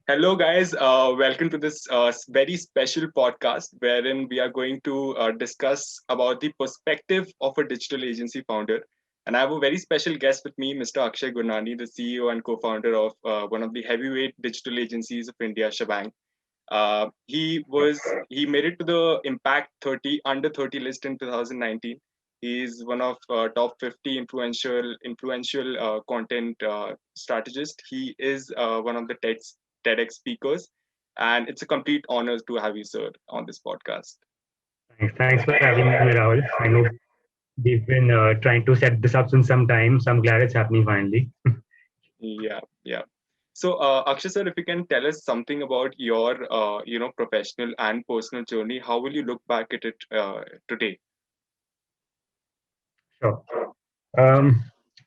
Hello, guys. Welcome to this very special podcast wherein we are going to discuss about the perspective of a digital agency founder. And I have a very special guest with me, Mr. Akshay Gurnani, the CEO and co-founder of one of the heavyweight digital agencies of India, Shebang. He made it to the Impact 30 under 30 list in 2019. He's one of top 50 influential content strategist. He is one of the TEDx speakers, and it's a complete honor to have you, sir, on this podcast. Thanks for having me, Rahul. I know we've been trying to set this up since some time, so I'm glad it's happening finally. Yeah, yeah. So, Akshay sir, if you can tell us something about your, professional and personal journey, how will you look back at it today? Sure. Um,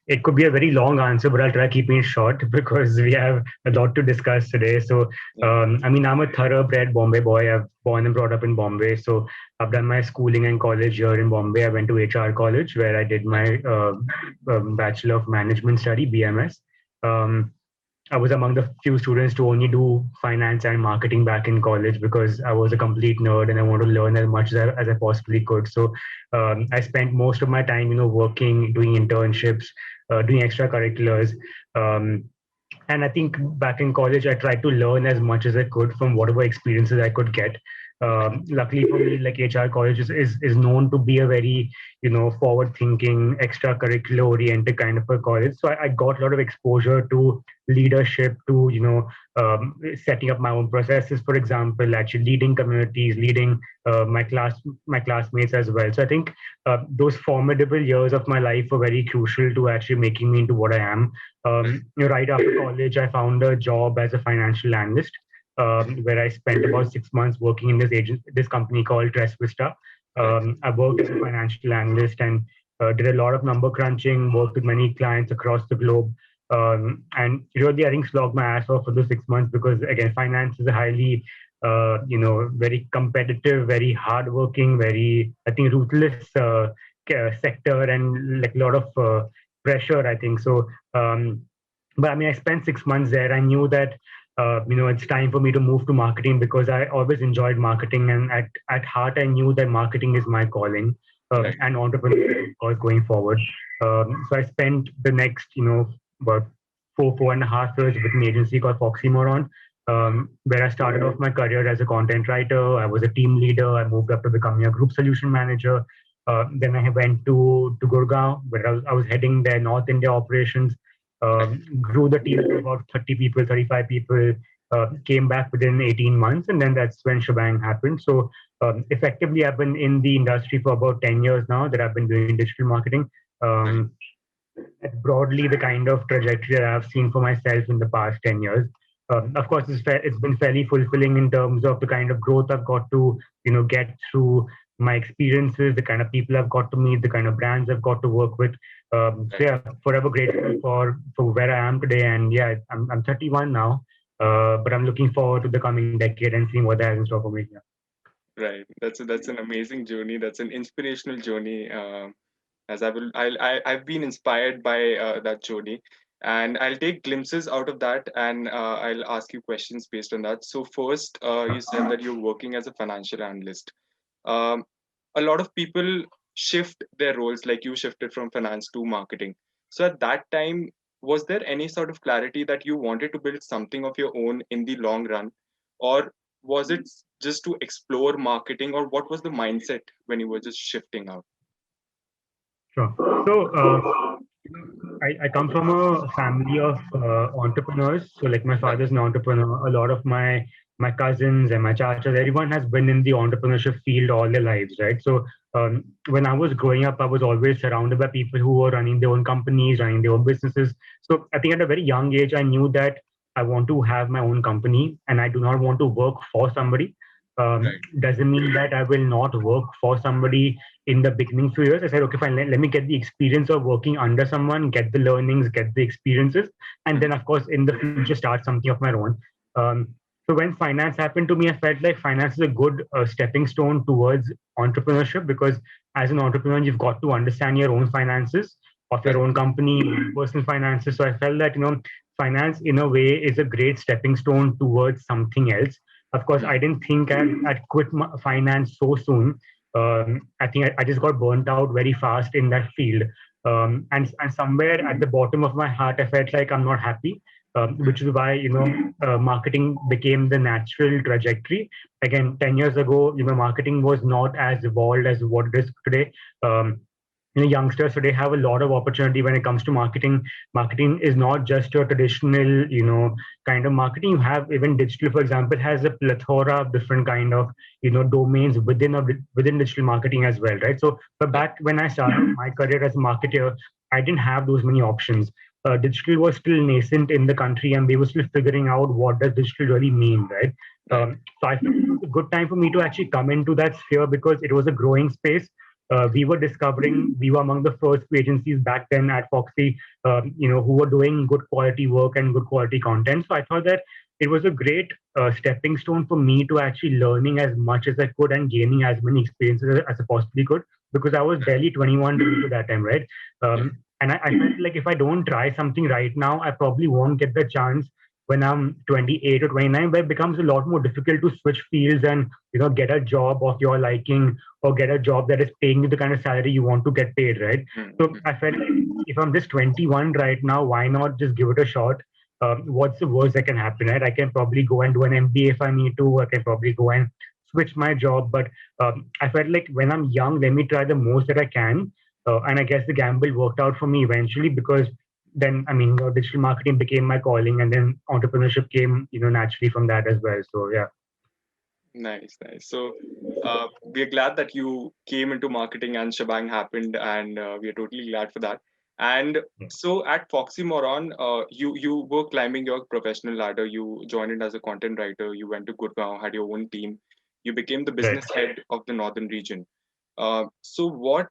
it could be a very long answer, but I'll try keeping it short because we have a lot to discuss today. So, Mhm. I'm a thoroughbred Bombay boy. I've born and brought up in Bombay. So, I've done my schooling and college here in Bombay. I went to HR college where I did Nice. my Bachelor of Management study, BMS. Um, I was among the few students to only do finance and marketing back in college because I was a complete nerd and I wanted to learn as much as I possibly could. So I spent most of my time, working, doing internships, doing extracurriculars. Um, and I think back in college, I tried to learn as much as I could from whatever experiences I could get. Luckily for me, like HR college is known to be a very forward thinking, extracurricular oriented kind of a college. So I got a lot of exposure to leadership, to setting up my own processes. For example, actually leading communities, leading my classmates as well. So I think those formidable years of my life were very crucial to actually making me into what I am. Right after college, I found a job as a financial analyst, where I spent about 6 months working in this company called Tres Vista. Nice. I worked as a financial analyst and did a lot of number crunching, worked with many clients across the globe. And really, I think slogged my ass off for those 6 months because, again, finance is a highly, very competitive, very hardworking, very, I think, ruthless sector and like a lot of pressure, I think. So, but I mean, I spent 6 months there. I knew that it's time for me to move to marketing because I always enjoyed marketing, and at heart, I knew that marketing is my calling, Right. and entrepreneurship, of course, going forward. So I spent the next, about 4.5 years with an agency called Foxymoron, where I started off my career as a content writer. I was a team leader. I moved up to becoming a group solution manager. Then I went to Gurgaon, where I was heading their North India operations. Grew the team to about 30 people, 35 people. Came back within 18 months, and then that's when Shebang happened. So effectively, I've been in the industry for about 10 years now that I've been doing digital marketing. Right. Um, that's broadly the kind of trajectory that I've seen for myself in the past 10 years. Of course, it's been fairly fulfilling in terms of the kind of growth I've got to, get through my experiences, the kind of people I've got to meet, the kind of brands I've got to work with. So Right. yeah, forever grateful for where I am today. And yeah, I'm 31 now, but I'm looking forward to the coming decade and seeing what that has in store for me. Yeah. Right. That's an amazing journey. That's an inspirational journey. As I will, I've been inspired by that journey, and I'll take glimpses out of that, and I'll ask you questions based on that. So first, you said that you're working as a financial analyst. Um, a lot of people shift their roles, like you shifted from finance to marketing. So at that time, was there any sort of clarity that you wanted to build something of your own in the long run, or was it just to explore marketing, or what was the mindset when you were just shifting out? Sure. So I come from a family of entrepreneurs. So like my Right. father's an entrepreneur. A lot of my cousins and my chachas, everyone has been in the entrepreneurship field all their lives, right? So when I was growing up, I was always surrounded by people who were running their own companies, running their own businesses. So I think at a very young age, I knew that I want to have my own company and I do not want to work for somebody. Right. Doesn't mean that I will not work for somebody in the beginning few years. I said, okay, fine, let me get the experience of working under someone, get the learnings, get the experiences, and then, Mhm. of course, in the future, start something of my own. So when finance happened to me, I felt like finance is a good stepping stone towards entrepreneurship because as an entrepreneur, you've got to understand your own finances. of your own company, personal finances. So I felt that, finance in a way is a great stepping stone towards something else. Of course, I didn't think I'd quit finance so soon. I think I just got burnt out very fast in that field. And somewhere at the bottom of my heart, I felt like I'm not happy, which is why, marketing became the natural trajectory. Again, 10 years ago, marketing was not as evolved as what it is today. Um, youngsters today have a lot of opportunity when it comes to marketing is not just your traditional kind of marketing. You have even digital, for example, has a plethora of different kind of domains within digital marketing as well, right? So but back when I started my career as a marketer, I didn't have those many options. Digital was still nascent in the country, and they were still figuring out what does digital really mean, right? So I think it was a good time for me to actually come into that sphere because it was a growing space. We were discovering, we were among the first few agencies back then at Foxy, who were doing good quality work and good quality content. So I thought that it was a great stepping stone for me to actually learning as much as I could and gaining as many experiences as I possibly could, because I was barely 21 to that time, right? And I felt like if I don't try something right now, I probably won't get the chance when I'm 28 or 29, where it becomes a lot more difficult to switch fields and get a job of your liking or get a job that is paying you the kind of salary you want to get paid, right? So I felt like if I'm just 21 right now, why not just give it a shot? What's the worst that can happen, right? I can probably go and do an MBA if I need to. I can probably go and switch my job. But I felt like when I'm young, let me try the most that I can. And I guess the gamble worked out for me eventually because then, I mean, digital marketing became my calling, and then entrepreneurship came, naturally from that as well. So yeah. Nice, nice. So we're glad that you came into marketing and Shebang happened, and we are totally glad for that. And so at Foxy Moron, you were climbing your professional ladder. You joined it as a content writer. You went to Gurgaon, had your own team. You became the Right. business head of the northern region. So what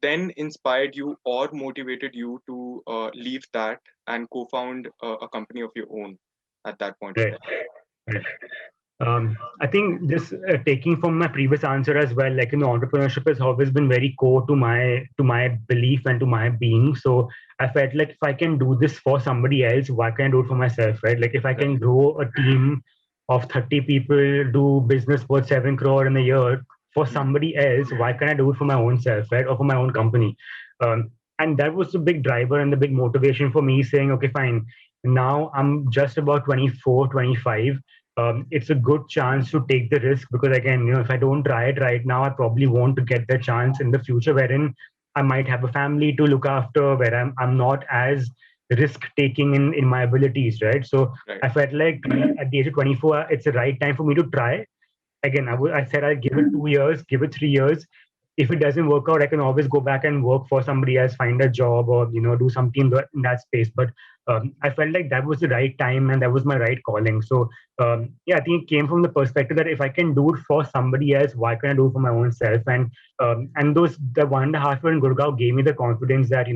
then inspired you or motivated you to leave that and co-found a company of your own at that point of Right. time? Right. I think this taking from my previous answer as well, like entrepreneurship has always been very core to my belief and to my being. So I felt like if I can do this for somebody else, why can't I do it for myself, right? Like if I can Right. grow a team of 30 people, do business worth 7 crore in a year for Hmm. somebody else, why can't I do it for my own self, right, or for my own company? And that was the big driver and the big motivation for me, saying, okay, fine. Now I'm just about 24, 25. It's a good chance to take the risk because again, if I don't try it right now, I probably won't get the chance in the future wherein I might have a family to look after, where I'm not as risk taking in my abilities, right? So Right. I felt like at the age of 24, it's the right time for me to try. Again, I said I'll give it 2 years, give it 3 years. If it doesn't work out, I can always go back and work for somebody else, find a job, or do something in that space. But I felt like that was the right time and that was my right calling. So yeah, I think it came from the perspective that if I can do it for somebody else, why can't I do it for my own self? And those the 1.5 year in Gurgaon gave me the confidence that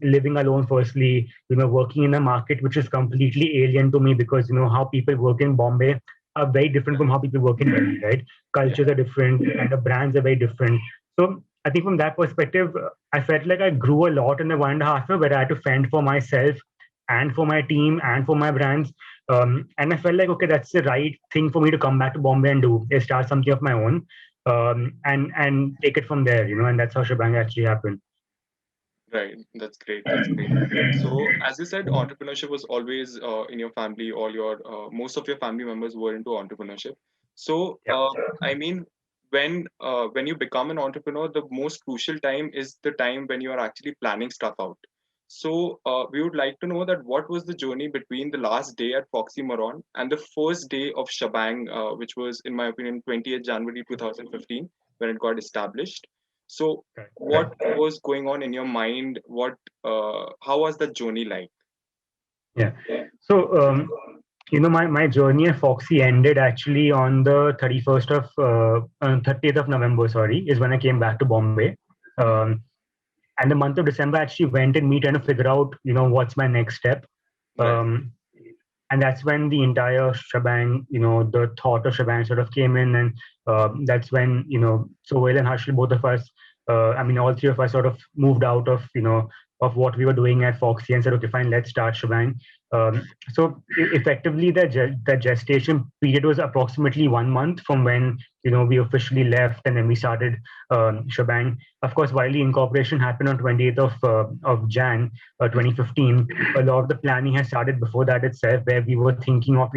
living alone, firstly, working in a market which is completely alien to me because how people work in Bombay are very different from how people work in Delhi, right? Yeah. Cultures are different and the brands are very different. So I think from that perspective, I felt like I grew a lot in the 1.5 year where I had to fend for myself and for my team and for my brands. And I felt like, okay, that's the right thing for me to come back to Bombay and do is start something of my own, and take it from there, and that's how Shebang actually happened. Right. That's great. That's great. So, as you said, entrepreneurship was always in your family. All your most of your family members were into entrepreneurship. So, Yeah. I mean, when you become an entrepreneur, the most crucial time is the time when you are actually planning stuff out. So, we would like to know that what was the journey between the last day at Foxy Moron and the first day of Shebang, which was, in my opinion, 20th January 2015, when it got established. So, what was going on in your mind? How was the journey like? Yeah. So, my journey at Foxy ended actually on the 30th of November, sorry, is when I came back to Bombay. Hmm. And the month of December actually went in me trying to figure out, what's my next step. Right. Um, and that's when the entire shebang, the thought of shebang sort of came in. And that's when, Sohail and Harshil, both of us, All three of us sort of moved out of of what we were doing at Foxy and said, okay, fine, let's start Shebang. Effectively, the gestation period was approximately 1 month from when we officially left, and then we started Shebang. Of course, while the incorporation happened on 28th of Jan 2015, a lot of the planning has started before that itself, where we were thinking of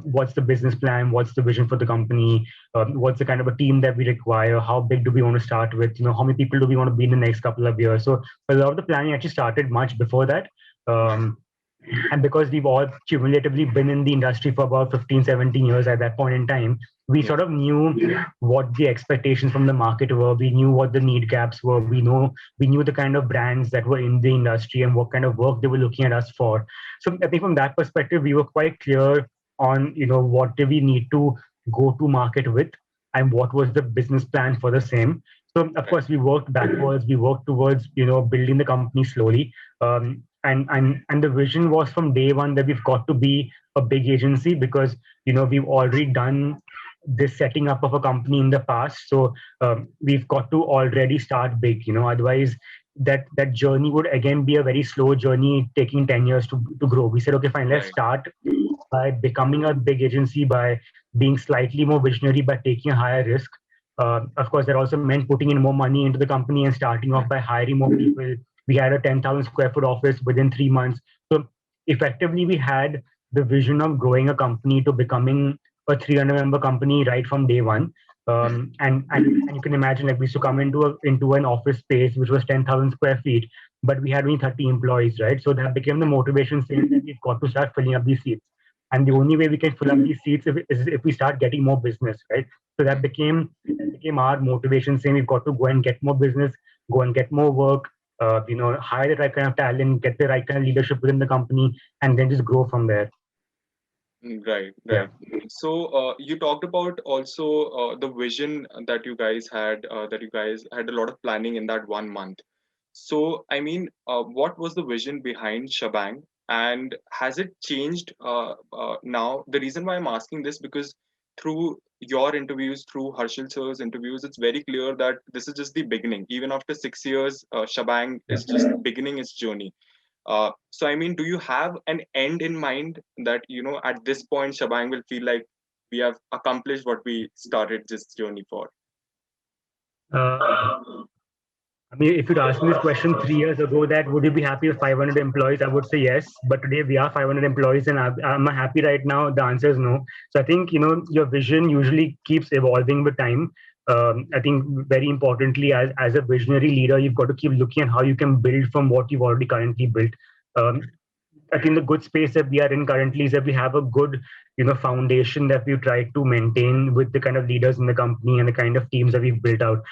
what's the business plan, what's the vision for the company, what's the kind of a team that we require, how big do we want to start with, how many people do we want to be in the next couple of years. So a lot of the planning actually started much before that. And because we've all cumulatively been in the industry for about 15, 17 years at that point in time, we sort of knew what the expectations from the market were. We knew what the need gaps were. We knew the kind of brands that were in the industry and what kind of work they were looking at us for. So I think from that perspective, we were quite clear on what do we need to go to market with and what was the business plan for the same. So of course we worked backwards. We worked towards building the company slowly. And the vision was from day one that we've got to be a big agency, because we've already done this setting up of a company in the past. So we've got to already start big. Otherwise that journey would again be a very slow journey taking 10 years to grow. We said, okay, fine, let's start by becoming a big agency, by being slightly more visionary, by taking a higher risk. Of course, that also meant putting in more money into the company and starting off by hiring more people. We had a 10,000 square foot office within 3 months. So effectively, we had the vision of growing a company to becoming a 300 member company right from day one. And you can imagine, like, we used to come into an office space which was 10,000 square feet, but we had only 30 employees, right? So that became the motivation, saying that we've got to start filling up these seats. And the only way we can fill up these seats is if we start getting more business, right? So that became our motivation, saying we've got to go and get more business, go and get more work, hire the right kind of talent, get the right kind of leadership within the company, and then just grow from there. Right, Yeah. right. So you talked about also the vision that you guys had a lot of planning in that 1 month. So, I mean, what was the vision behind Shabang, and has it changed now? The reason why I'm asking this, because through your interviews, through Harshal sir's interviews, it's very clear that this is just the beginning. Even after 6 years, Shabang is just beginning its journey. So, I mean, do you have an end in mind that, at this point, Shabang will feel like we have accomplished what we started this journey for? Uh, if you'd asked me this question 3 years ago, that would you be happy with 500 employees? I would say yes. But today we are 500 employees, and am I happy right now? The answer is no. So I think your vision usually keeps evolving with time. I think very importantly, as a visionary leader, you've got to keep looking at how you can build from what you've already currently built. Um, I think the good space that we are in currently is that we have a good, foundation that we've tried to maintain with the kind of leaders in the company and the kind of teams that we've built out.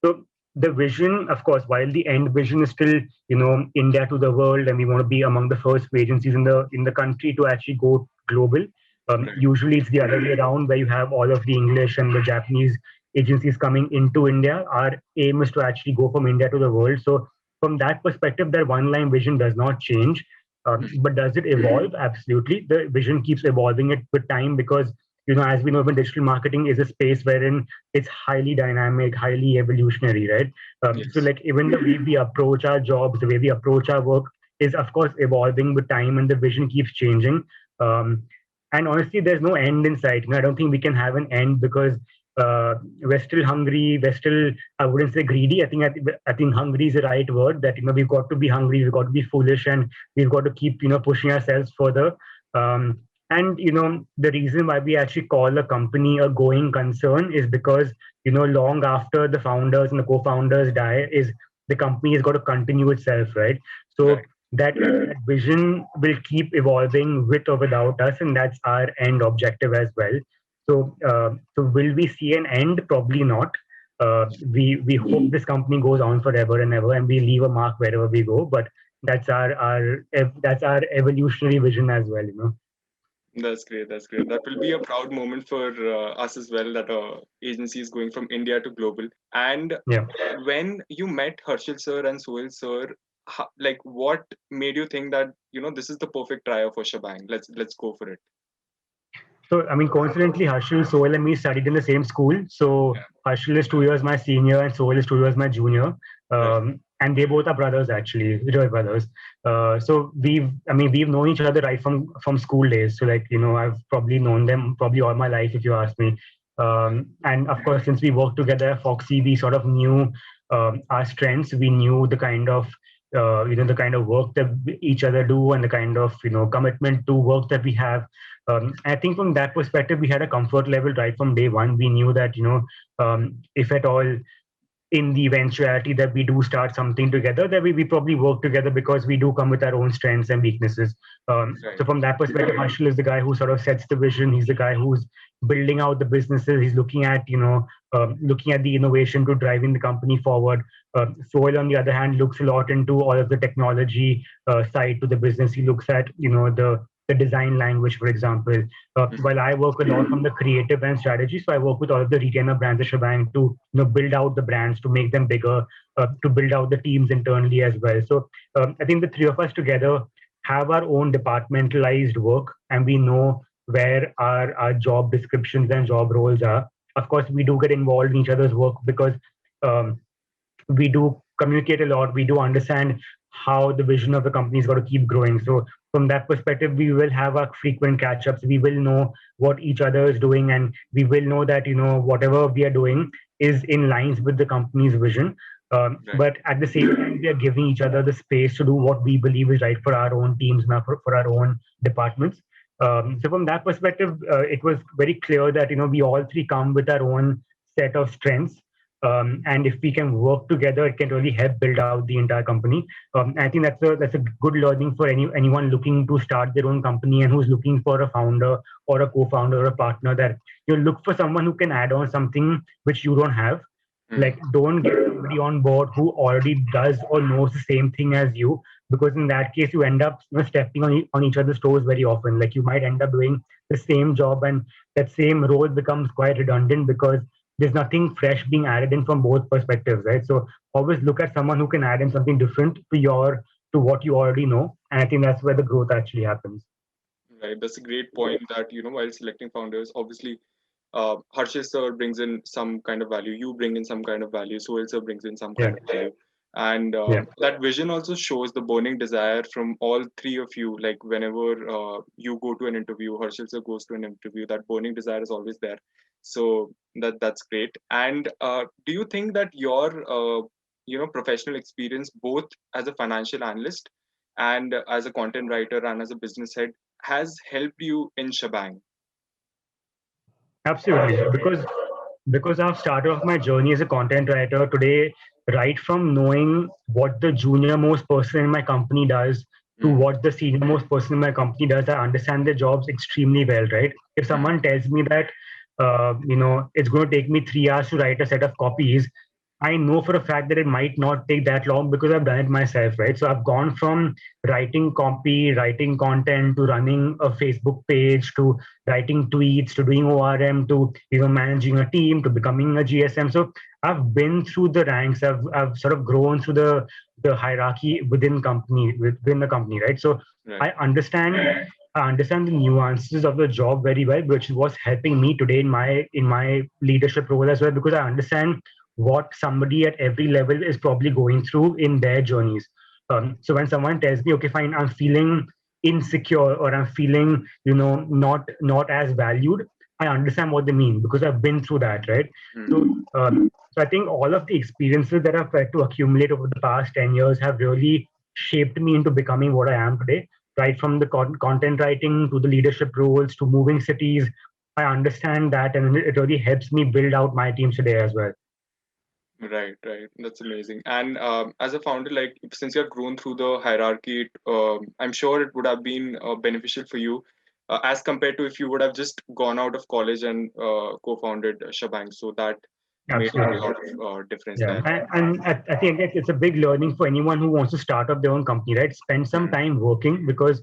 So the vision, of course, while the end vision is still, India to the world, and we want to be among the first agencies in the country to actually go global. Usually, it's the other way around, where you have all of the English and the Japanese agencies coming into India. Our aim is to actually go from India to the world. So from that perspective, that one line vision does not change. But does it evolve? Absolutely. The vision keeps evolving it with time, because as we know, when digital marketing is a space wherein it's highly dynamic, highly evolutionary, right? So like even the way we approach our jobs, the way we approach our work is of course evolving with time, and the vision keeps changing. And honestly, there's no end in sight. I don't think we can have an end, because we're still hungry. We're still, I wouldn't say greedy. I think hungry is the right word. That we've got to be hungry. We've got to be foolish, and we've got to keep pushing ourselves further. And the reason why we actually call a company a going concern is because long after the founders and the co-founders die, is the company has got to continue itself, right? So that vision will keep evolving with or without us, and that's our end objective as well. So will we see an end? Probably not. We hope this company goes on forever and ever, and we leave a mark wherever we go. But that's our evolutionary vision as well. That's great. That's great. That will be a proud moment for us as well, that our agency is going from India to global. And Yeah. when you met Harshal sir and Sohail sir, like, what made you think that this is the perfect trio for Shabang? Let's go for it. So, I mean, coincidentally, Harshal, Sohail, and me studied in the same school. So, Yeah. Harshal is 2 years my senior, and Sohail is 2 years my junior. Right. And they both are brothers, actually, real brothers. So we've known each other right from school days. So, like, I've probably known them probably all my life, if you ask me. And of course, since we worked together at Foxy, we sort of knew our strengths. We knew the kind of work that each other do, and the kind of commitment to work that we have. I think from that perspective, we had a comfort level right from day one. We knew that, if at all, in the eventuality that we do start something together, that we probably work together because we do come with our own strengths and weaknesses. Right. So from that perspective, Harshal is the guy who sort of sets the vision. He's the guy who's building out the businesses. He's looking at the innovation to driving the company forward. Soil, on the other hand, looks a lot into all of the technology side to the business. He looks at, the design language, for example. While I work a lot from the creative and strategy, so I work with all of the retainer brands at Shebang to build out the brands, to make them bigger, to build out the teams internally as well. So I think the three of us together have our own departmentalized work, and we know where our job descriptions and job roles are. Of course, we do get involved in each other's work because um, we do communicate a lot. We do understand how the vision of the company is going to keep growing. So from that perspective, we will have our frequent catch-ups. We will know what each other is doing, and we will know that whatever we are doing is in lines with the company's vision. Right. But at the same time, we are giving each other the space to do what we believe is right for our own teams and for our own departments. So from that perspective, it was very clear that we all three come with our own set of strengths, and if we can work together, it can really help build out the entire company. I think that's a good learning for anyone looking to start their own company and who's looking for a founder or a co-founder or a partner, that you look for someone who can add on something which you don't have. Mm. Like, don't get somebody on board who already does or knows the same thing as you, because in that case you end up stepping on each other's toes very often. Like, you might end up doing the same job, and that same role becomes quite redundant because there's nothing fresh being added in from both perspectives, right? So always look at someone who can add in something different to what you already know, and I think that's where the growth actually happens. Right. That's a great point that, while selecting founders, obviously, Harshil sir brings in some kind of value. You bring in some kind of value. Sohail sir brings in some Yeah, kind of value. And yeah, that vision also shows the burning desire from all three of you. Like, whenever you go to an interview, Harshil sir goes to an interview, that burning desire is always there. So that's great. And do you think that your professional experience, both as a financial analyst and as a content writer and as a business head, has helped you in Shebang? absolutely. Because I've started off my journey as a content writer today, right from knowing what the junior most person in my company does to Mm, what the senior most person in my company does. I understand their jobs extremely well, right? If mm, someone tells me that, it's going to take me 3 hours to write a set of copies, I know for a fact that it might not take that long because I've done it myself, right? So I've gone from writing copy, writing content, to running a Facebook page, to writing tweets, to doing ORM, to managing a team, to becoming a GSM. So I've been through the ranks. I've sort of grown through the hierarchy within the company, right? So right. I understand I understand the nuances of the job very well, which was helping me today in my leadership role as well, because I understand what somebody at every level is probably going through in their journeys. So when someone tells me, okay, fine, I'm feeling insecure, or I'm feeling, not as valued, I understand what they mean because I've been through that, right? Mm, So I think all of the experiences that I've tried to accumulate over the past 10 years have really shaped me into becoming what I am today, right from the content writing to the leadership roles to moving cities. I understand that, and it really helps me build out my teams today as well. right, right. That's amazing. And as a founder, like, since you have grown through the hierarchy, I'm sure it would have been beneficial for you as compared to if you would have just gone out of college and co-founded Shebang. So that made a Absolutely. lot of difference Yeah, there. and I think it's a big learning for anyone who wants to start up their own company, right? Spend some Mm, time working, because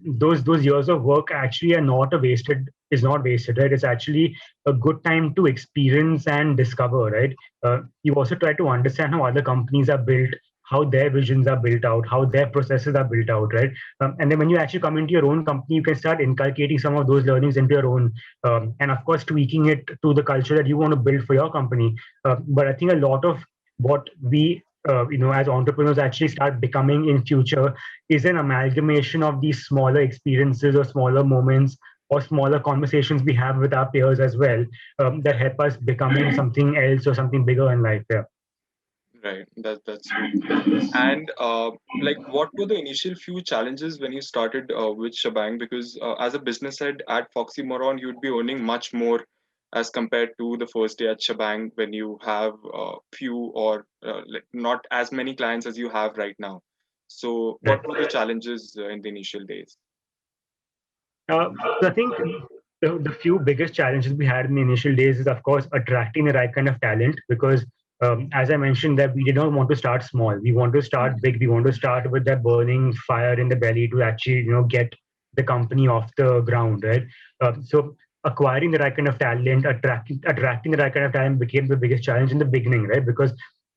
those years of work actually are not a wasted is not wasted, right? It's actually a good time to experience and discover, right? You also try to understand how other companies are built, how their visions are built out, how their processes are built out, right? And then when you actually come into your own company, you can start inculcating some of those learnings into your own, and of course tweaking it to the culture that you want to build for your company. But I think a lot of what we as entrepreneurs actually start becoming in future is an amalgamation of these smaller experiences or smaller moments or smaller conversations we have with our peers as well, that help us becoming something else or something bigger in life. Yeah. Right. That's true. And like, what were the initial few challenges when you started with Shebang? Because as a business head at Foxy Moron, you'd be earning much more as compared to the first day at Shebang when you have few or like not as many clients as you have right now. So, what Right. were the challenges in the initial days? So I think the few biggest challenges we had in the initial days is, of course, attracting the right kind of talent. Because, as I mentioned, that we did not want to start small. We want to start big. We want to start with that burning fire in the belly to actually, get the company off the ground, right? So acquiring the right kind of talent, attracting the right kind of talent became the biggest challenge in the beginning, right? Because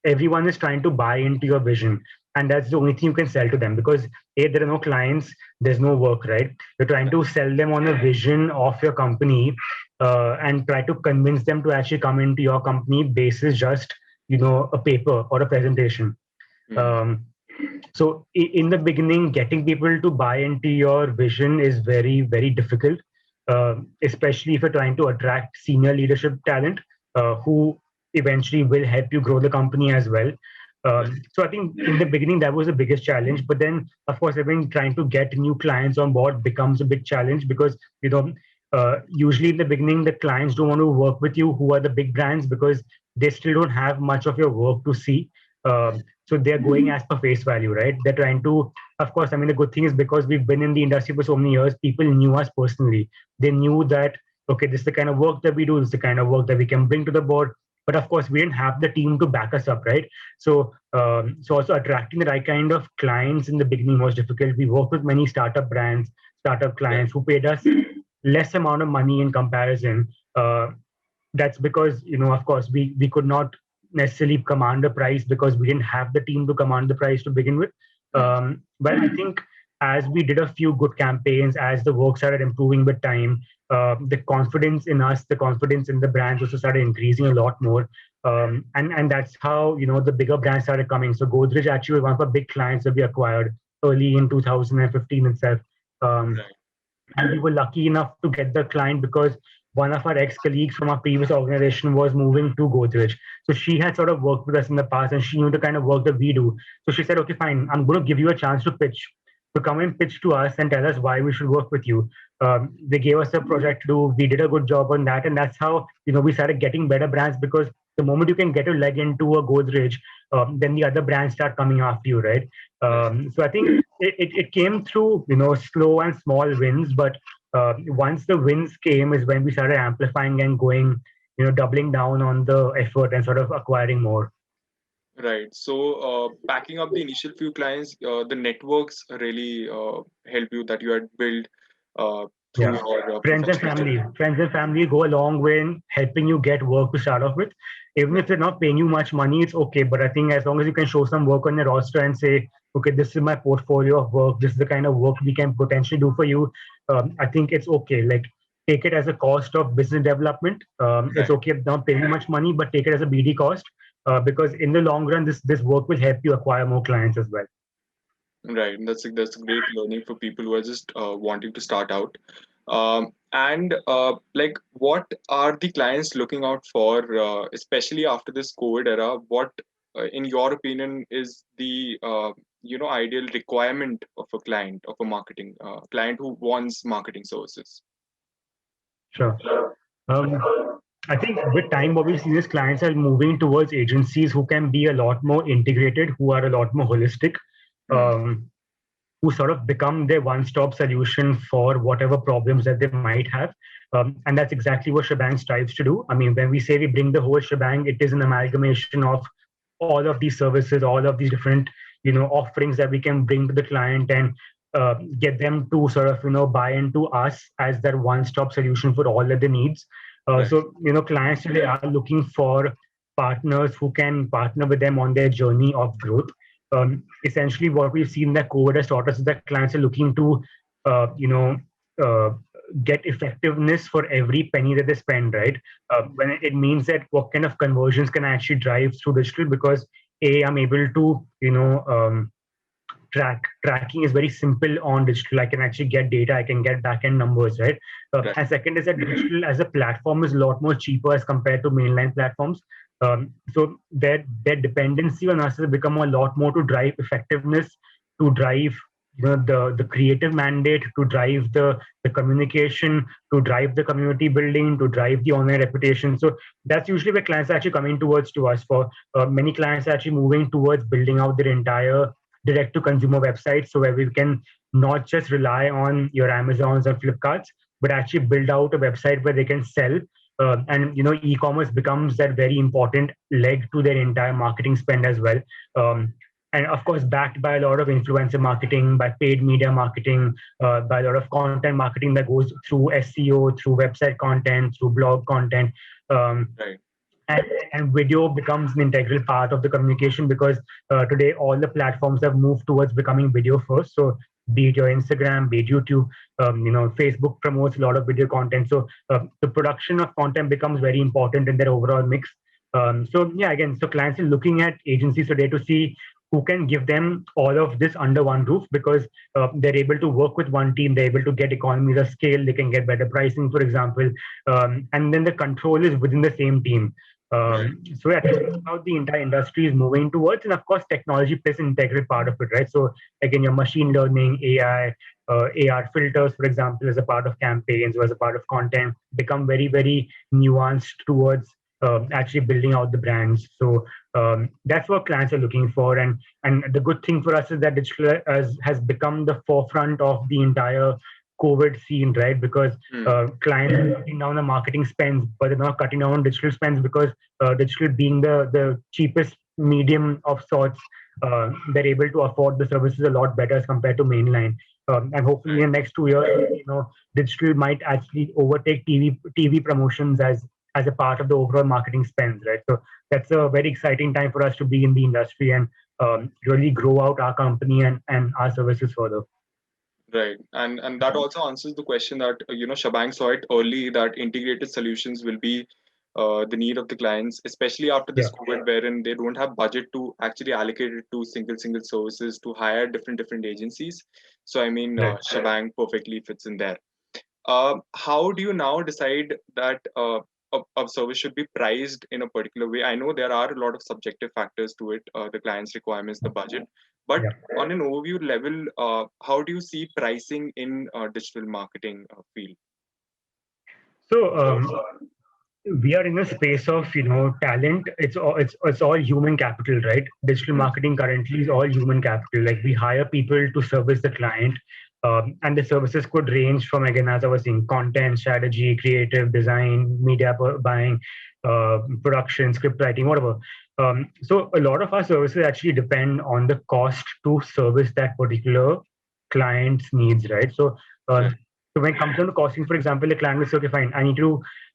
everyone is trying to buy into your vision, and that's the only thing you can sell to them. Because there are no clients, there's no work, right? You're trying to sell them on a vision of your company, and try to convince them to actually come into your company basis just a paper or a presentation. Mm. Um, so in the beginning, getting people to buy into your vision is very, very difficult, especially if you're trying to attract senior leadership talent, who eventually will help you grow the company as well. Right. So I think in the beginning that was the biggest challenge. But then, of course, even trying to get new clients on board becomes a big challenge, because usually in the beginning the clients don't want to work with you who are the big brands, because they still don't have much of your work to see. So they're going as per face value, right? They're trying to, of course, I mean, the good thing is, because we've been in the industry for so many years, people knew us personally. They knew that, okay, this is the kind of work that we do, this is the kind of work that we can bring to the board. But of course, we didn't have the team to back us up, right? So also attracting the right kind of clients in the beginning was difficult. We worked with many startup brands, startup Right. clients who paid us less amount of money in comparison. That's because, of course, we could not necessarily command the price, because we didn't have the team to command the price to begin with. Mm. But I think as we did a few good campaigns, as the work started improving with time, the confidence in us, the confidence in the brands also started increasing a lot more. And that's how the bigger brands started coming. So Godrej actually was one of our big clients that we acquired early in 2015 itself. Um, Right. and we were lucky enough to get the client because one of our ex-colleagues from our previous organization was moving to Godrej. So she had sort of worked with us in the past, and she knew the kind of work that we do. So she said, okay, fine, I'm going to give you a chance to pitch. To come and pitch to us and tell us why we should work with you. They gave us a project to do. We did a good job on that, and that's how we started getting better brands. Because the moment you can get a leg into a Godrej, then the other brands start coming after you, right? Right. So I think it came through slow and small wins, but once the wins came is when we started amplifying and going, doubling down on the effort and sort of acquiring more. Right. So, backing up the initial few clients, the networks really help you that you had built through Yeah. your Friends and professional family. journey. Friends and family go a long way in helping you get work to start off with. Even if Right. they're not paying you much money, it's okay. But I think as long as you can show some work on your roster and say, okay, this is my portfolio of work, this is the kind of work we can potentially do for you, I think it's okay. Like, take it as a cost of business development. It's Right. okay if not paying you much money, but take it as a BD cost, because in the long run, this work will help you acquire more clients as well. Right. That's a great learning for people who are just wanting to start out. And like, what are the clients looking out for, especially after this COVID era? What, in your opinion, is the ideal requirement of a client, of a marketing client who wants marketing services? Sure. Um, I think with time, what we see is clients are moving towards agencies who can be a lot more integrated, who are a lot more holistic, Hmm. who sort of become their one-stop solution for whatever problems that they might have. And that's exactly what Shebang strives to do. I mean, when we say we bring the whole shebang, it is an amalgamation of all of these services, all of these different, offerings that we can bring to the client and get them to sort of, buy into us as their one-stop solution for all of their needs. Right. So, clients today are looking for partners who can partner with them on their journey of growth. essentially what we've seen that COVID has taught us is that clients are looking to, uh, you know, uh, get effectiveness for every penny that they spend, right? When it means that what kind of conversions can I actually drive through digital, because I'm able to, tracking is very simple on digital. I can actually get data, I can get back-end numbers, right? Right. And second is that digital as a platform is a lot more cheaper as compared to mainline platforms. So their dependency on us has become a lot more to drive effectiveness, to drive the creative mandate, to drive the communication, to drive the community building, to drive the online reputation. So that's usually where clients are actually coming towards to us for. Many clients are actually moving towards building out their entire direct to consumer websites, so where we can not just rely on your Amazons or Flipkarts, but actually build out a website where they can sell. And e-commerce becomes that very important leg to their entire marketing spend as well. And of course, backed by a lot of influencer marketing, by paid media marketing, by a lot of content marketing that goes through SEO, through website content, through blog content. Right. And video becomes an integral part of the communication, because today all the platforms have moved towards becoming video first. So be it your Instagram, be it YouTube, Facebook promotes a lot of video content. So the production of content becomes very important in their overall mix. So yeah, again, so clients are looking at agencies today to see who can give them all of this under one roof, because they're able to work with one team, they're able to get economies of scale, they can get better pricing, for example, and then the control is within the same team. Right. So yeah, that's how the entire industry is moving towards, and of course, technology plays an integral part of it, right? So again, your machine learning, AI, AR filters, for example, as a part of campaigns or as a part of content, become very, very nuanced towards actually building out the brands. So that's what clients are looking for, and the good thing for us is that digital has become the forefront of the entire COVID scene, right? Because clients are cutting down the marketing spends, but they're not cutting down on digital spends, because digital being the cheapest medium of sorts, they're able to afford the services a lot better as compared to mainline. And hopefully in the next 2 years, digital might actually overtake TV promotions as a part of the overall marketing spends, right? So that's a very exciting time for us to be in the industry and really grow out our company and our services further. Right. And that also answers the question that Shabang saw it early, that integrated solutions will be the need of the clients, especially after Yeah. this COVID, wherein they don't have budget to actually allocate it to single services, to hire different agencies. So I mean, Right. Shabang perfectly fits in there. How do you now decide that a service should be priced in a particular way? I know there are a lot of subjective factors to it, the client's requirements, the budget, but Yeah. on an overview level, how do you see pricing in digital marketing field? So we are in a space of talent. It's all human capital, right? Digital Mm. marketing currently is all human capital. Like, we hire people to service the client, and the services could range from, again, as I was saying, content strategy, creative design, media buying, production, script writing, whatever. So a lot of our services actually depend on the cost to service that particular client's needs, right? So Right. so when it comes down to costing, for example, a client will say, okay, fine,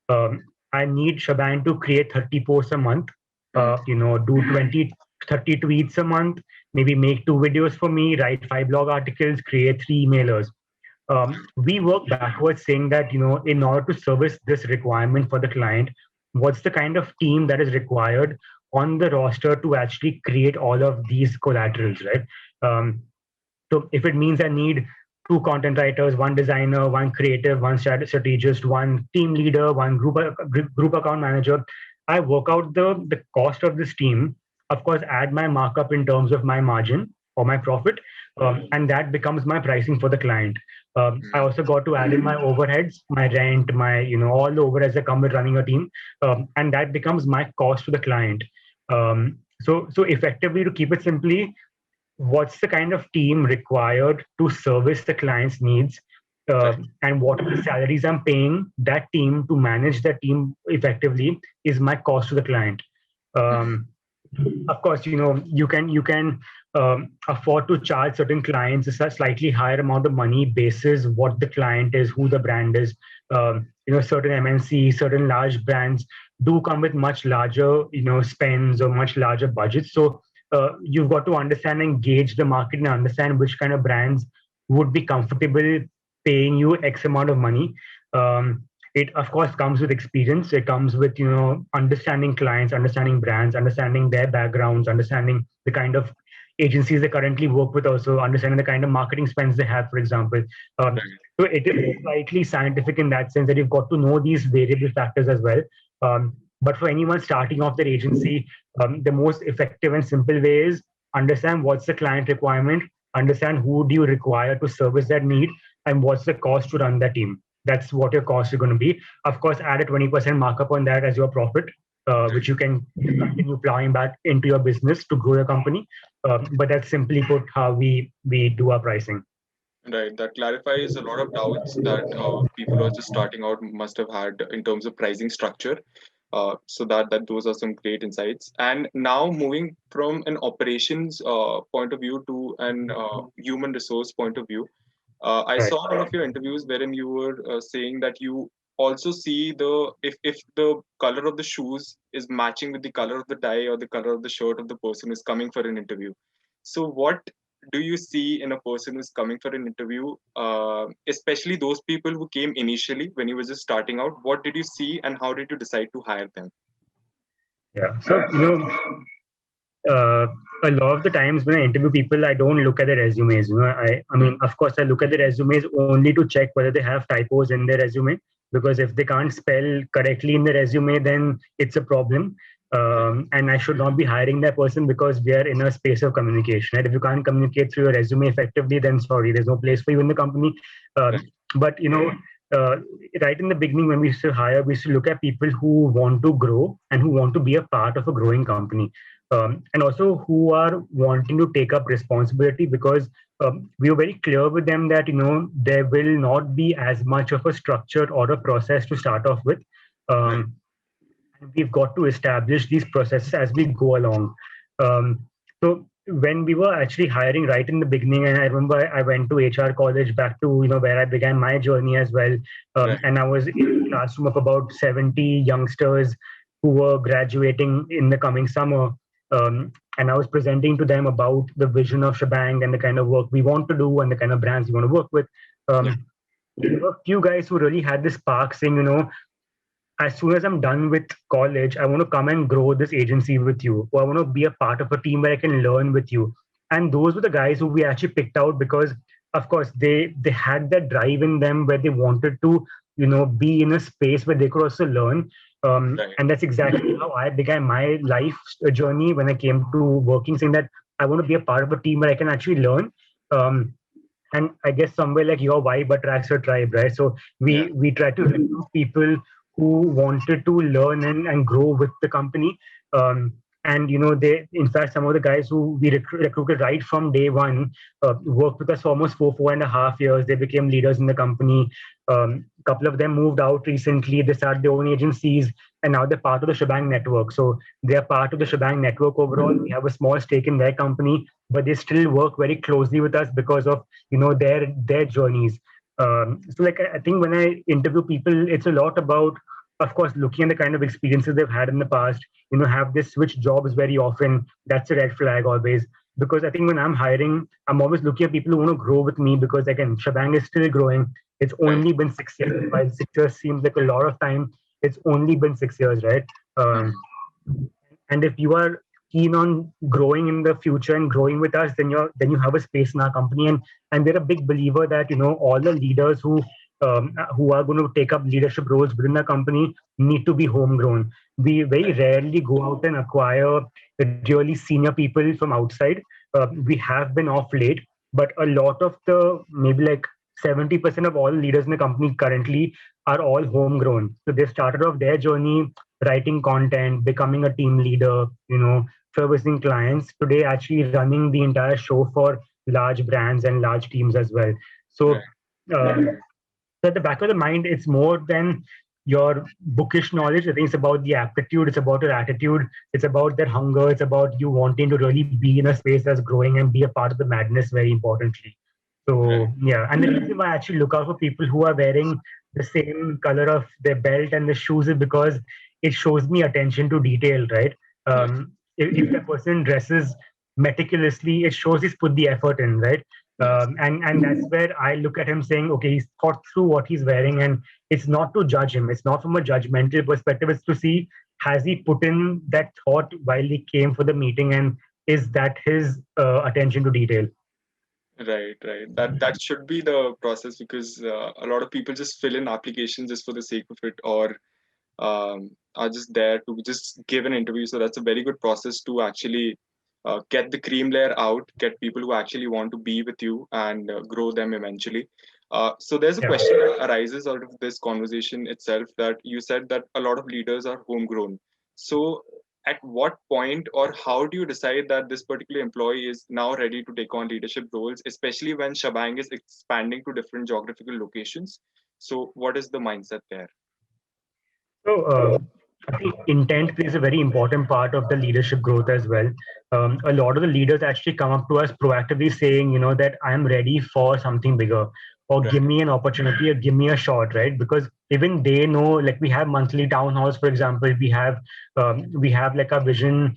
um, I need Shaban to create 30 posts a month, Mm. do 20, 30 tweets a month, maybe make 2 videos for me, write 5 blog articles, create 3 emailers. We work backwards, saying that, in order to service this requirement for the client, what's the kind of team that is required on the roster to actually create all of these collaterals, right? Um, so if it means I need 2 content writers, one designer, one creative, one strategist, one team leader, one group account manager, I work out the cost of this team. Of course, add my markup in terms of my margin or my profit, and that becomes my pricing for the client. I also got to add in my overheads, my rent, my all the overheads that come with running a team, and that becomes my cost to the client. So effectively, to keep it simply, what's the kind of team required to service the client's needs, Right. and what are the salaries I'm paying that team to manage that team effectively is my cost to the client. um, of course, you can afford to charge certain clients a slightly higher amount of money basis what the client is, who the brand is. Certain MNC, certain large brands do come with much larger spends or much larger budgets. So you've got to understand and gauge the market and understand which kind of brands would be comfortable paying you X amount of money. It of course comes with experience. It comes with understanding clients, understanding brands, understanding their backgrounds, understanding the kind of agencies they currently work with, also understanding the kind of marketing spends they have, for example. Um, Right. so it is slightly scientific in that sense that you've got to know these variable factors as well. But for anyone starting off their agency, the most effective and simple way is understand what's the client requirement, understand who do you require to service that need, and what's the cost to run that team. That's what your costs are going to be. Of course, add a 20% markup on that as your profit, which you can continue plowing back into your business to grow your company. But that's simply put how we do our pricing. Right. That clarifies a lot of doubts that people who are just starting out must have had in terms of pricing structure. So that those are some great insights. And now moving from an operations point of view to an human resource point of view, I Right. saw one of your interviews wherein you were saying that you also see the if the color of the shoes is matching with the color of the tie or the color of the shirt of the person who's coming for an interview. So what do you see in a person who's coming for an interview, especially those people who came initially when you were just starting out? What did you see, and how did you decide to hire them? Yeah. So uh, a lot of the times when I interview people, I don't look at their resumes. I Hmm. mean, of course, I look at the resumes only to check whether they have typos in their resume. Because if they can't spell correctly in the resume, then it's a problem. Right. And I should not be hiring that person because we are in a space of communication. Right? If you can't communicate through your resume effectively, then sorry, there's no place for you in the company. Right. But uh, right in the beginning, when we used to hire, we used to look at people who want to grow and who want to be a part of a growing company, and also who are wanting to take up responsibility, because we were very clear with them that there will not be as much of a structure or a process to start off with. Right. um, and we've got to establish these processes as we go along. So when we were actually hiring right in the beginning, and I remember I went to HR college, back to where I began my journey as well, Right. and I was in a classroom of about 70 youngsters who were graduating in the coming summer. And I was presenting to them about the vision of Shebang and the kind of work we want to do and the kind of brands we want to work with. Yeah. There were a few guys who really had this spark, saying, as soon as I'm done with college, I want to come and grow this agency with you, or I want to be a part of a team where I can learn with you. And those were the guys who we actually picked out because, of course, they had that drive in them where they wanted to, be in a space where they could also learn. Right. And that's exactly how I began my life journey when I came to working, saying that I want to be a part of a team where I can actually learn. Um, and I guess somewhere like your vibe attracts your tribe, right? So Yeah. we try to recruit people who wanted to learn and grow with the company. And they, in fact, some of the guys who we recruited right from day one worked with us for almost 4.5 years. They became leaders in the company. A couple of them moved out recently. They started their own agencies, and now they're part of the Shebang network. So they are part of the Shebang network overall. We have a small stake in their company, but they still work very closely with us because of their journeys. So like I think when I interview people, it's a lot about, of course, looking at the kind of experiences they've had in the past. Have they switched jobs very often? That's a red flag always. Because I think when I'm hiring, I'm always looking at people who want to grow with me, because again, Shebang is still growing. It's Right. only been 6 years. While 6 years seems like a lot of time, it's only been 6 years, right? Hmm. And if you are keen on growing in the future and growing with us, then you have a space in our company. And we're a big believer that all the leaders who are going to take up leadership roles within the company need to be homegrown. We very Right. rarely go out and acquire really senior people from outside. We have been off late, but a lot of the, maybe like 70% of all leaders in the company currently are all homegrown. So they started off their journey writing content, becoming a team leader, servicing clients. Today, actually running the entire show for large brands and large teams as well. So, Right. uh, so at the back of the mind, it's more than your bookish knowledge. I think it's about the aptitude, it's about your attitude, it's about that hunger, it's about you wanting to really be in a space that's growing and be a part of the madness, very importantly. Right. So yeah, and the reason why I actually look out for people who are wearing the same color of their belt and the shoes is because it shows me attention to detail, right? Right. If the person dresses meticulously. It shows he's put the effort in, right? Yes. And that's where I look at him saying, okay, he's thought through what he's wearing, and it's not to judge him. It's not from a judgmental perspective. It's to see, has he put in that thought while he came for the meeting, and is that his attention to detail? Right, right. That should be the process, because a lot of people just fill in applications just for the sake of it, or are just there to just give an interview. So that's a very good process to actually get the cream layer out, get people who actually want to be with you, and grow them eventually. So there's a Yeah. question that arises out of this conversation itself, that you said that a lot of leaders are homegrown. So at what point, or how do you decide that this particular employee is now ready to take on leadership roles, especially when Shabang is expanding to different geographical locations? So what is the mindset there? So I think intent plays a very important part of the leadership growth as well. A lot of the leaders actually come up to us proactively saying, that I'm ready for something bigger, or Right. give me an opportunity, or give me a shot, right? Because even they know, like we have monthly town halls, for example, we have like a vision,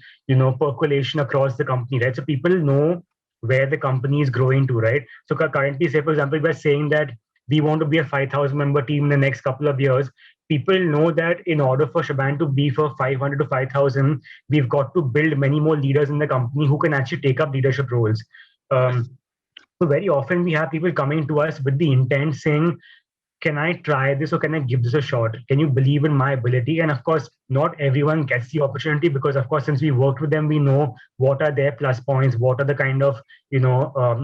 percolation across the company, right? So people know where the company is growing to, right? So currently, say for example, we're saying that we want to be a 5,000 member team in the next couple of years. People know that in order for Shaban to be for 500 to 5,000, we've got to build many more leaders in the company who can actually take up leadership roles. Yes. So very often we have people coming to us with the intent saying, can I try this, or can I give this a shot? Can you believe in my ability? And of course, not everyone gets the opportunity, because of course, since we worked with them, we know what are their plus points, what are the kind of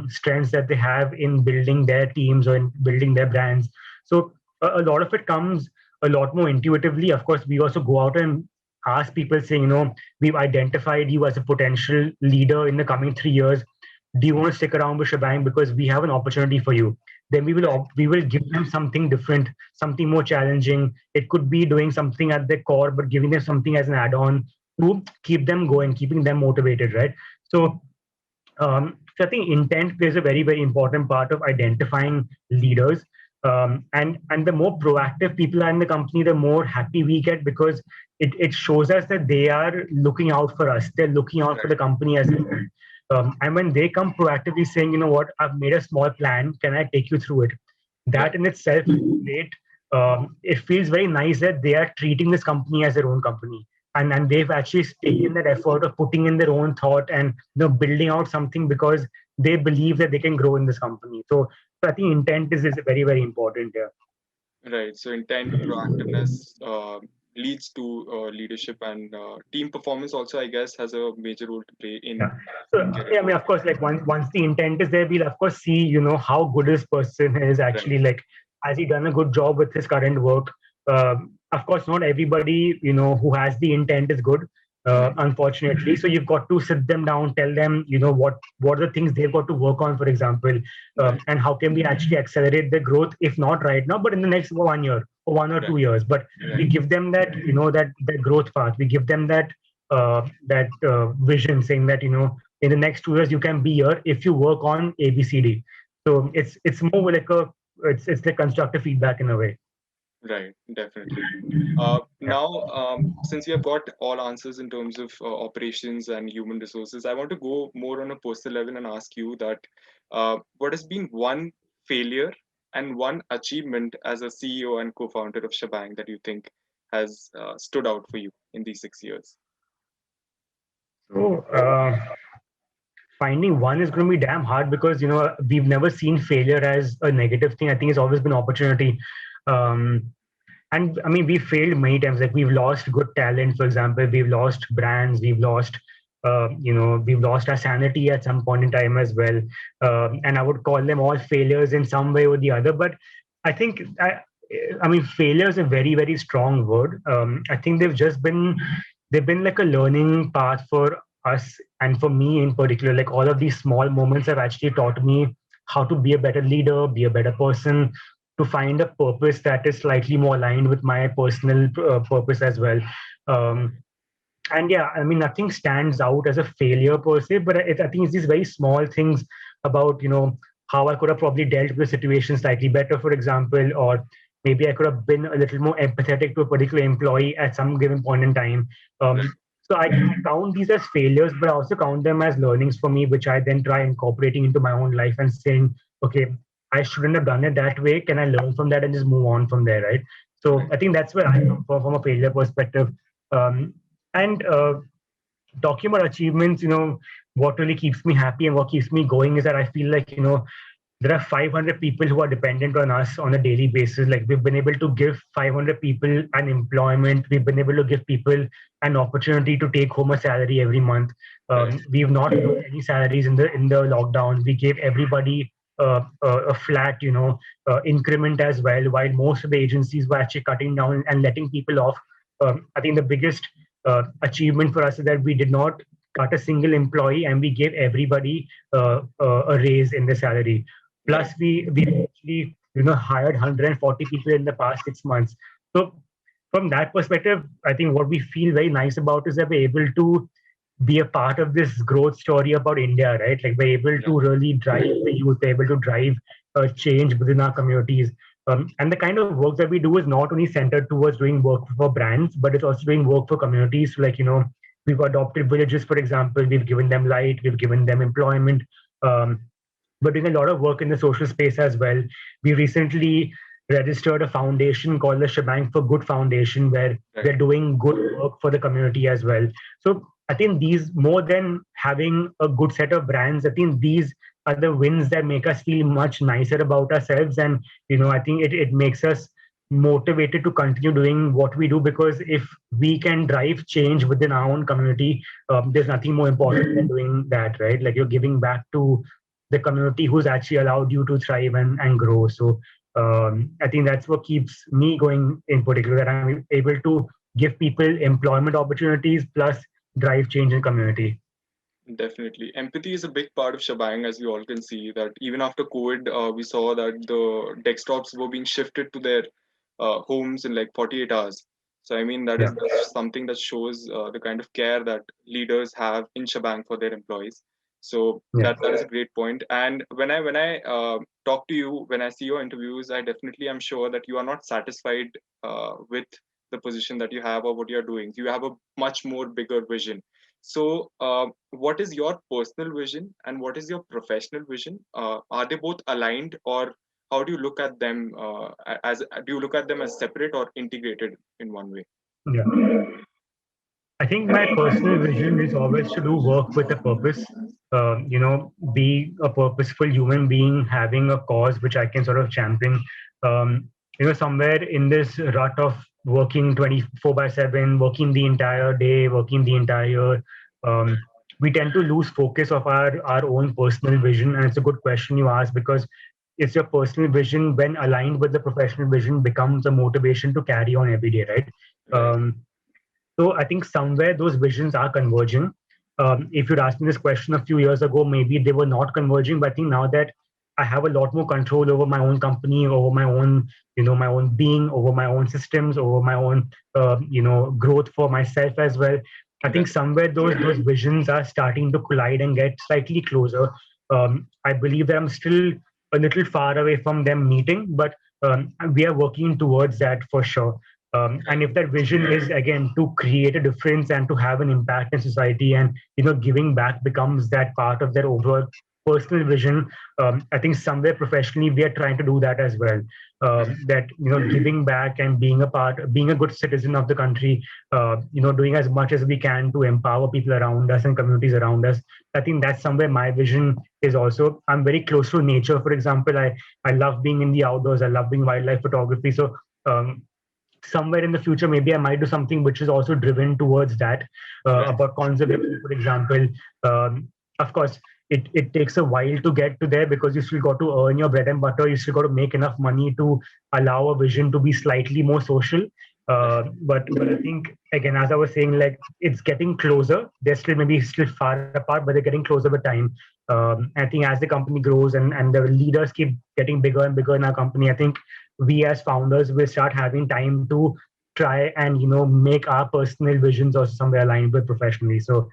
strengths that they have in building their teams or in building their brands. So a lot of it comes a lot more intuitively. Of course, we also go out and ask people saying, we've identified you as a potential leader in the coming 3 years. Do you want to stick around with Shebang, because we have an opportunity for you? Then we will give them something different, something more challenging. It could be doing something at the core, but giving them something as an add-on to keep them going, keeping them motivated, right? So I think intent plays a very, very important part of identifying leaders. And the more proactive people are in the company, the more happy we get, because it shows us that they are looking out for us. They're looking out for Right. the company as a whole. And when they come proactively saying, you know what, I've made a small plan, can I take you through it? That Right. in itself is great. It feels very nice that they are treating this company as their own company, and they've actually taken that effort of putting in their own thought and building out something because they believe that they can grow in this company. So I think intent is very, very important here. Right. So intent, proactiveness leads to leadership, and team performance also, I guess, has a major role to play Yeah. in So getting yeah, I mean, growth. of course, like once the intent is there, we'll of course see, how good this person is Right. actually. Like, has he done a good job with his current work? Of course, not everybody, who has the intent is good. Hmm. Unfortunately, so you've got to sit them down, tell them, what are the things they've got to work on, for example, Right. and how can we actually accelerate the growth, if not right now, but in the next 1 year or 1 or 2 years. But we Right. give them that, that growth path. We give them that vision, saying that in the next 2 years you can be here if you work on ABCD. So it's more like it's like constructive feedback in a way. Right. Definitely. Yeah. Now, since we have got all answers in terms of operations and human resources, I want to go more on a personal level and ask you that what has been one failure and one achievement as a CEO and co-founder of Shabang that you think has stood out for you in these 6 years? So finding one is going to be damn hard, because we've never seen failure as a negative thing. I think it's always been opportunity. Um, and I mean, we failed many times. Like, we've lost good talent, for example. We've lost brands. We've lost our sanity at some point in time as well. And I would call them all failures in some way or the other. But I think I mean, failure is a very, very strong word. I think they've been like a learning path for us, and for me in particular. Like, all of these small moments have actually taught me how to be a better leader, be a better person, to find a purpose that is slightly more aligned with my personal purpose as well. Um, and yeah, I mean, nothing stands out as a failure per se, but I think it's these very small things about, how I could have probably dealt with the situation slightly better, for example, or maybe I could have been a little more empathetic to a particular employee at some given point in time. Right. So I count these as failures, but I also count them as learnings for me, which I then try incorporating into my own life and saying, okay, I shouldn't have done it that way. Can I learn from that and just move on from there, right? So Right. I think that's where I come from a failure perspective. And talking about achievements, what really keeps me happy and what keeps me going is that I feel like, there are 500 people who are dependent on us on a daily basis. Like we've been able to give 500 people an employment. We've been able to give people an opportunity to take home a salary every month. Right. We've not got any salaries in the lockdown. We gave everybody a flat, increment as well. While most of the agencies were actually cutting down and letting people off. I think the biggest achievement for us is that we did not cut a single employee and we gave everybody a raise in the salary. Plus, Right. we actually hired 140 people in the past 6 months. So from that perspective, I think what we feel very nice about is that we're able to be a part of this growth story about India, right? Like we're able Yeah. to really drive the youth, we're able to drive change within our communities. And the kind of work that we do is not only centered towards doing work for brands, but it's also doing work for communities. So like, we've adopted villages, for example, we've given them light, we've given them employment. Um, but doing a lot of work in the social space as well. We recently registered a foundation called the Shebang for Good Foundation, where Right. we're doing good work for the community as well. So I think these, more than having a good set of brands, I think these are the wins that make us feel much nicer about ourselves. And, I think it makes us motivated to continue doing what we do, because if we can drive change within our own community, there's nothing more important than doing that, right? Like you're giving back to the community who's actually allowed you to thrive and grow. So I think that's what keeps me going in particular, that I'm able to give people employment opportunities plus drive change in community. Definitely. Empathy is a big part of Shebang, as we all can see that even after COVID, we saw that the desktops were being shifted to their homes in like 48 hours. So, I mean, Yeah. that's something that shows the kind of care that leaders have in Shebang for their employees. So Yeah. that is a great point. And when I talk to you, when I see your interviews, I definitely am sure that you are not satisfied with the position that you have or what you are doing. You have a much more bigger vision. So, what is your personal vision and what is your professional vision? Are they both aligned, or how do you look at them? As do you look at them as separate or integrated in one way? Yeah. I think my personal vision is always to do work with a purpose. Be a purposeful human being, having a cause which I can sort of champion. Somewhere in this rut of working 24/7, working the entire day, working the entire year, we tend to lose focus of our own personal vision. And it's a good question you ask, because it's your personal vision, when aligned with the professional vision, becomes a motivation to carry on every day, right? Right. So I think somewhere those visions are converging. If you'd asked me this question a few years ago, maybe they were not converging. But I think now that I have a lot more control over my own company, over my own, my own being, over my own systems, over my own, growth for myself as well. I think Right. somewhere those visions are starting to collide and get slightly closer. I believe that I'm still a little far away from them meeting, but we are working towards that for sure. And if that vision is again to create a difference and to have an impact in society, and giving back becomes that part of their overall personal vision, I think somewhere professionally we are trying to do that as well. That giving back and being a good citizen of the country, doing as much as we can to empower people around us and communities around us. I think that's somewhere my vision is also. I'm very close to nature, for example. I love being in the outdoors. I love being wildlife photography. So somewhere in the future, maybe I might do something which is also driven towards that, Right. about conservation, for example. Of course, it takes a while to get to there, because you still got to earn your bread and butter. You still got to make enough money to allow a vision to be slightly more social. But I think, again, as I was saying, like it's getting closer. They're still far apart, but they're getting closer with time. I think as the company grows and the leaders keep getting bigger and bigger in our company, I think we as founders will start having time to try and make our personal visions also somewhere aligned with professionally. So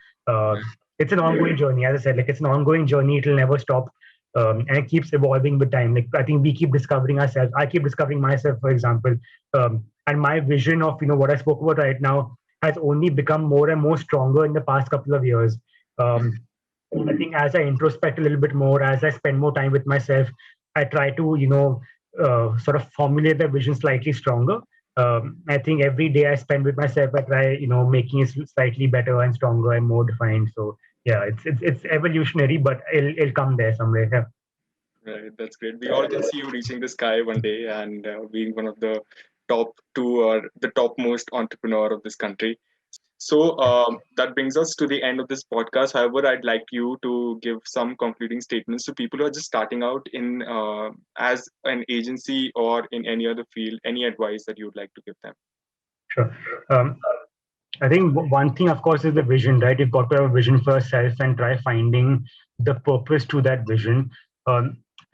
it's an ongoing journey. As I said, like it's an ongoing journey. It'll never stop. And it keeps evolving with time. Like I think we keep discovering ourselves. I keep discovering myself, for example. And my vision of what I spoke about right now has only become more and more stronger in the past couple of years. Um, I think as I introspect a little bit more, as I spend more time with myself, I try to, sort of formulate the vision slightly stronger. I think every day I spend with myself, I try, making it slightly better and stronger and more defined. So yeah, it's evolutionary, but it'll come there somewhere. Yeah. Right, that's great. We all can see you reaching the sky one day and being one of the top two or the topmost entrepreneur of this country. So that brings us to the end of this podcast. However, I'd like you to give some concluding statements to people who are just starting out in as an agency or in any other field. Any advice that you would like to give them? Sure. Um, I think one thing, of course, is the vision, right? You've got to have a vision for yourself and try finding the purpose to that vision.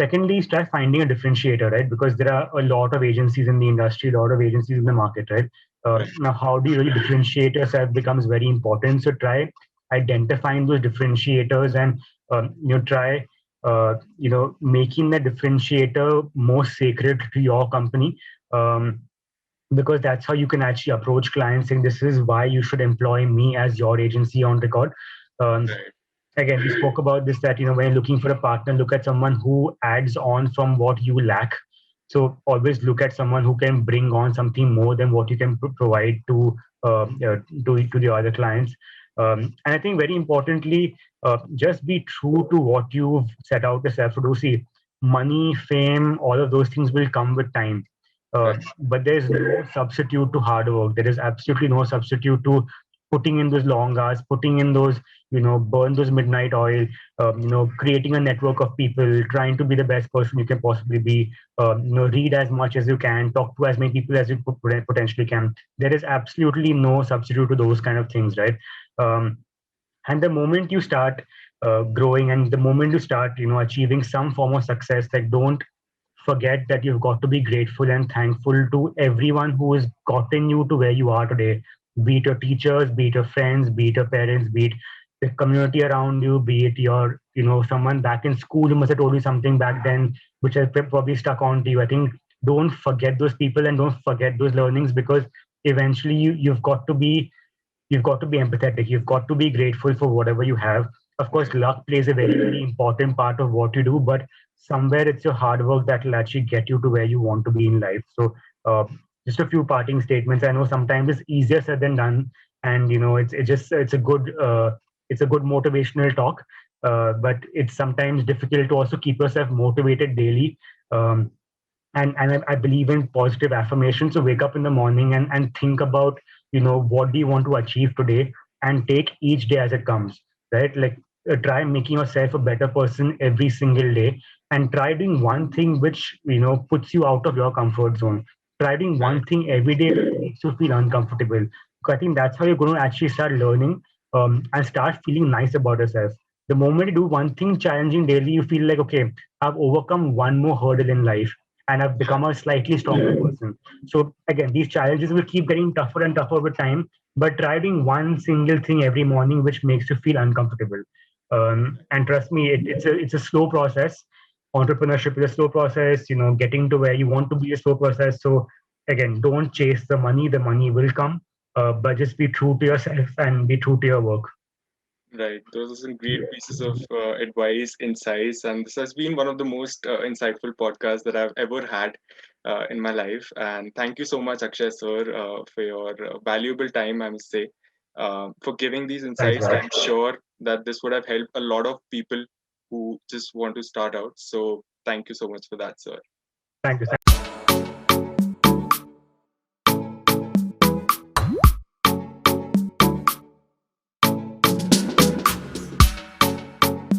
Secondly, is try finding a differentiator, right? Because there are a lot of agencies in the industry, a lot of agencies in the market, right? Right. Now, how do you really differentiate yourself becomes very important. So try identifying those differentiators and try making that differentiator more sacred to your company. Um, because that's how you can actually approach clients saying this is why you should employ me as your agency on record. um, Right. Again, we spoke about this, that when you're looking for a partner, look at someone who adds on from what you lack. So always look at someone who can bring on something more than what you can provide to the other clients. And I think very importantly, just be true to what you've set out yourself to do. See, money, fame, all of those things will come with time, Right. but there's no substitute to hard work. There is absolutely no substitute to putting in those long hours, putting in those, burn those midnight oil, creating a network of people, trying to be the best person you can possibly be, read as much as you can, talk to as many people as you potentially can. There is absolutely no substitute to those kind of things, right? Um, and the moment you start growing, and the moment you start, achieving some form of success, like don't forget that you've got to be grateful and thankful to everyone who has gotten you to where you are today. Be it your teachers, be it your friends, be it your parents, be it the community around you, be it your, someone back in school who must have told you something back then, which has probably stuck on to you. I think don't forget those people and don't forget those learnings, because eventually you've got to be empathetic. You've got to be grateful for whatever you have. Of course, Right. luck plays a very, very important part of what you do, but somewhere it's your hard work that will actually get you to where you want to be in life. So, just a few parting statements. I know sometimes it's easier said than done, and it's a good motivational talk. But it's sometimes difficult to also keep yourself motivated daily. Um, and I believe in positive affirmation. So wake up in the morning and think about, what do you want to achieve today, and take each day as it comes, right? Like try making yourself a better person every single day, and try doing one thing which puts you out of your comfort zone. Try doing Right. one thing every day that makes you feel uncomfortable. Because I think that's how you're going to actually start learning, and start feeling nice about yourself. The moment you do one thing challenging daily, you feel like, okay, I've overcome one more hurdle in life, and I've become a slightly stronger person. So again, these challenges will keep getting tougher and tougher with time, but try doing one single thing every morning which makes you feel uncomfortable. And trust me, it's a slow process. Entrepreneurship is a slow process. Getting to where you want to be a slow process. So again, don't chase the money. The money will come, but just be true to yourself and be true to your work. Right. Those are some great pieces of advice, insights, and this has been one of the most insightful podcasts that I've ever had in my life. And thank you so much, Akshay sir, for your valuable time, I must say, for giving these Thanks, insights. Raj. I'm sure that this would have helped a lot of people who just want to start out. So thank you so much for that, sir. Thank you.